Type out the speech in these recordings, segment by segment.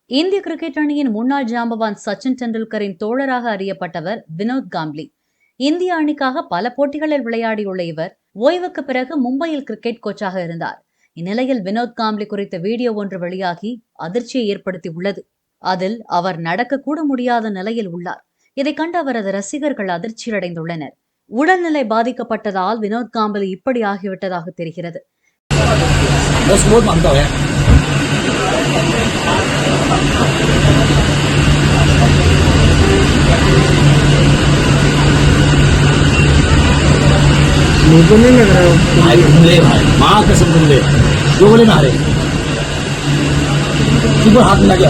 இந்திய கிரிக்கெட் அணியின் முன்னாள் ஜாம்பவான் சச்சின் டெண்டுல்கரின் தோழராக அறியப்பட்டவர் வினோத் காம்ப்ளி. இந்திய அணிக்காக பல போட்டிகளில் விளையாடியுள்ள இவர் ஓய்வுக்கு பிறகு மும்பையில் கிரிக்கெட் கோச்சாக இருந்தார். இந்நிலையில் வினோத் காம்ப்ளி குறித்த வீடியோ ஒன்று வெளியாகி அதிர்ச்சியை ஏற்படுத்தியுள்ளது. அதில் அவர் நடக்கக்கூட முடியாத நிலையில் உள்ளார். இதை கண்டு அவரது ரசிகர்கள் அதிர்ச்சியடைந்துள்ளனர். உடல்நிலை பாதிக்கப்பட்டதால் வினோத் காம்ப்ளி இப்படி ஆகிவிட்டதாக தெரிகிறது. मुझे नहीं लग रहा भाई भाई माँ कसम तुमले जो बोले ना हाथ में लगे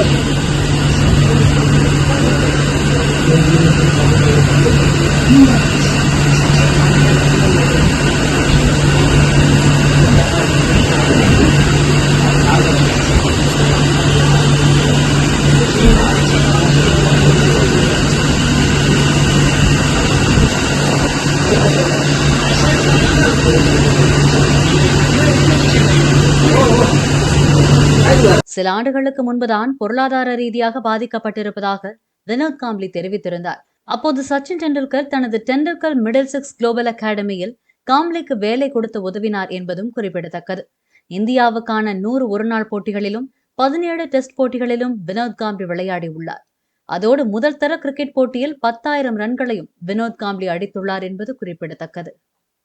சில ஆண்டுகளுக்கு முன்புதான் பொருளாதார ரீதியாக பாதிக்கப்பட்டிருப்பதாக வினோத் காம்ப்ளி தெரிவித்திருந்தார். அப்போது சச்சின் டெண்டுல்கர் தனது டெண்டுல்கர் மிடில் சிக்ஸ் குளோபல் அகாடமியில் காம்ப்ளிக்கு வேலை கொடுத்து உதவினார் என்பதும் குறிப்பிடத்தக்கது. இந்தியாவுக்கான 100 ஒருநாள் போட்டிகளிலும் 17 டெஸ்ட் போட்டிகளிலும் வினோத் காம்ப்ளி விளையாடி உள்ளார். அதோடு முதல் தர கிரிக்கெட் போட்டியில் 10,000 ரன்களையும் வினோத் காம்ப்ளி அடித்துள்ளார் என்பது குறிப்பிடத்தக்கது.